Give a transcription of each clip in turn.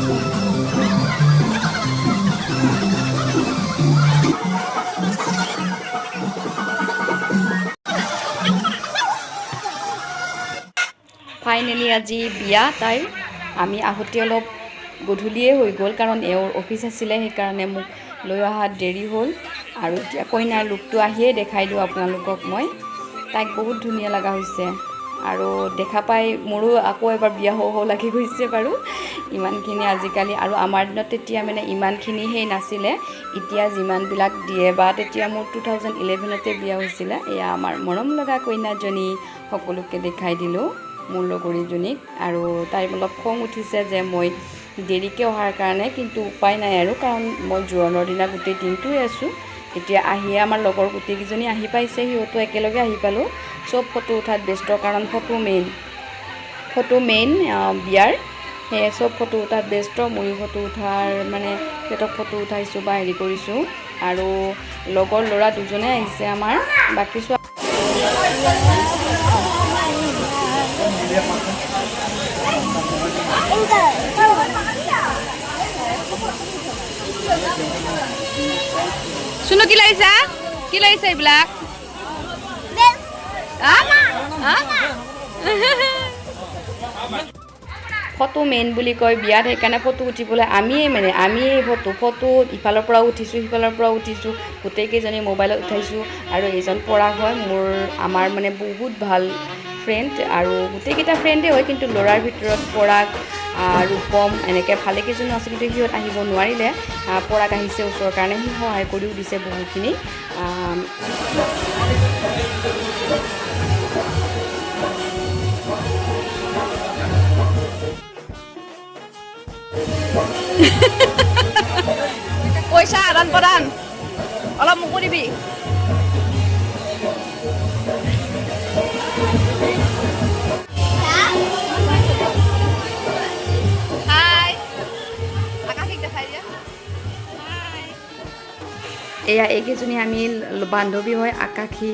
finally আজি বিয়া তাইৰ আমি আহোঁতে অলপ গধূলিয়ে হৈ গ'ল কাৰণ এওঁৰ অফিচ আছিলে সেইকাৰণে মোক লৈ অহাত দেৰি হ'ল আৰু এতিয়া কইনাৰ লুকটো আহিয়ে দেখাই দিওঁ আপোনালোকক মই তাইক বহুত ধুনীয়া লগা হৈছে আৰু দেখা পাই মোৰো আকৌ এবাৰ বিয়া হওঁ লাগি গৈছে বাৰু ইমানখিনি আজিকালি আৰু আমাৰ দিনত তেতিয়া মানে ইমানখিনি সেই নাছিলে এতিয়া যিমানবিলাক দিয়ে বা তেতিয়া মোৰ 2011তে বিয়া হৈছিলে এয়া আমাৰ মৰম লগা কইনাজনী সকলোকে দেখাই দিলোঁ মোৰ লগৰীজনীক আৰু তাইৰ অলপ খং উঠিছে যে মই দেৰিকৈ অহাৰ কাৰণে কিন্তু উপায় নাই আৰু কাৰণ মই জোৰোণৰ দিনা গোটেই দিনটোৱে আছোঁ এতিয়া আহিয়ে আমাৰ লগৰ গোটেইকেইজনী আহি পাইছে সিহঁতো একেলগে আহি পালোঁ চব ফটো উঠাত ব্যস্ত কাৰণ ফটো মেইন বিয়াৰ সেয়ে চব ফটো উঠাত ব্যস্ত ময়ো ফটো উঠাৰ মানে সিহঁতক ফটো উঠাইছোঁ বা হেৰি কৰিছোঁ আৰু লগৰ ল'ৰা দুজনে আহিছে আমাৰ বাকী শুনো কি লাগিছা এইবিলাক ফটো মেইন বুলি কয় বিয়াত সেইকাৰণে ফটো উঠিবলৈ আমিয়ে ফটো ইফালৰ পৰা উঠিছোঁ সিফালৰ পৰা উঠিছোঁ গোটেইকেইজনী মোবাইলত উঠাইছোঁ আৰু এইজন পৰাগ হয় আমাৰ মানে বহুত ভাল ফ্ৰেণ্ড আৰু গোটেইকেইটা ফ্ৰেণ্ডেই হয় কিন্তু ল'ৰাৰ ভিতৰত পৰাগ ৰূপম এনেকৈ ভালেকেইজনো আছে কিন্তু সিহঁত আহিব নোৱাৰিলে পৰাগ আহিছে ওচৰৰ কাৰণে সি সহায় কৰিও দিছে বহুতখিনি পইচা আদান প্ৰদান অলপ মোকো দিবি এয়া এইকেইজনী আমি বান্ধৱী হয় আকাশী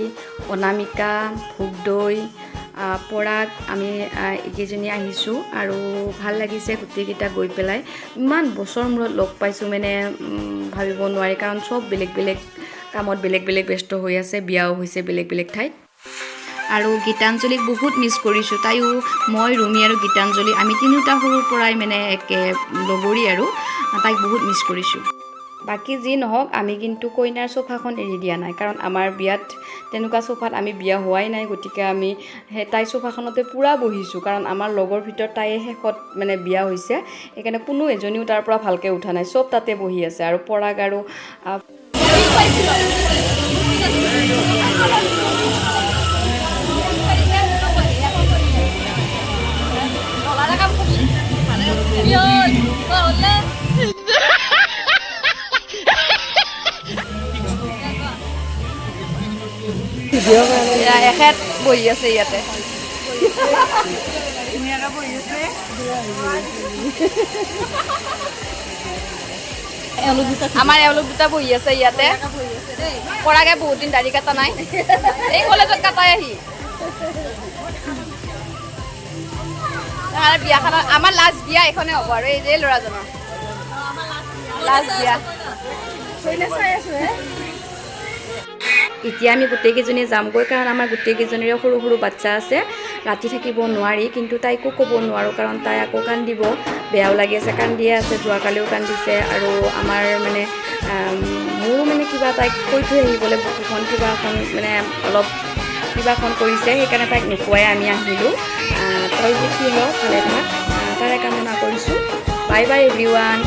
অনামিকা ভোগদৈ পৰাগ আমি এইকেইজনী আহিছোঁ আৰু ভাল লাগিছে গোটেইকেইটা গৈ পেলাই ইমান বছৰ মূৰত লগ পাইছোঁ মানে ভাবিব নোৱাৰি কাৰণ চব বেলেগ বেলেগ কামত বেলেগ বেলেগ ব্যস্ত হৈ আছে বিয়াও হৈছে বেলেগ বেলেগ ঠাইত আৰু গীতাঞ্জলীক বহুত মিছ কৰিছোঁ তাইও মই ৰুমি আৰু গীতাঞ্জলী আমি তিনিওটা সৰুৰ পৰাই মানে একে লগৰী আৰু তাইক বহুত মিছ কৰিছোঁ বাকী যি নহওক আমি কিন্তু কইনাৰ সোফাখন এৰি দিয়া নাই কাৰণ আমাৰ বিয়াত তেনেকুৱা সোফাত আমি বিয়া হোৱাই নাই গতিকে আমি তাই সোফাখনতে পূৰা বহিছোঁ কাৰণ আমাৰ লগৰ ভিতৰত তাইয়ে শেষত মানে বিয়া হৈছে সেইকাৰণে কোনো এজনীও তাৰ পৰা ভালকৈ উঠা নাই চব তাতে বহি আছে আৰু পৰাগ আৰু এখেত বহি আছে ইয়াতে আমাৰ এওঁলোক দুটা বহি আছে ইয়াতে পৰাগে বহুত দিন দাড়ি কাটা নাই এই কলেজত কাটাই আহি বিয়াখন আমাৰ লাষ্ট বিয়া এইখনে হ'ব আৰু এই যে ল'ৰাজনৰ লাষ্ট বিয়া এতিয়া আমি গোটেইকেইজনী যামগৈ কাৰণ আমাৰ গোটেইকেইজনীৰে সৰু সৰু বাচ্চা আছে ৰাতি থাকিব নোৱাৰি কিন্তু তাইকো ক'ব নোৱাৰোঁ কাৰণ তাই আকৌ কান্দিব বেয়াও লাগি আছে কান্দিয়ে আছে যোৱাকালিও কান্দিছে আৰু আমাৰ মানে মোৰো মানে কিবা তাইক কৈ থৈ আহিবলৈ বুকুখন কিবা এখন মানে অলপ কিবাখন কৰিছে সেইকাৰণে তাইক নোখোৱাই আমি আহিলোঁ তই যে কি হওক ভালে থাক তাৰে কামনা কৰিছোঁ বাই বাই এভৰিৱান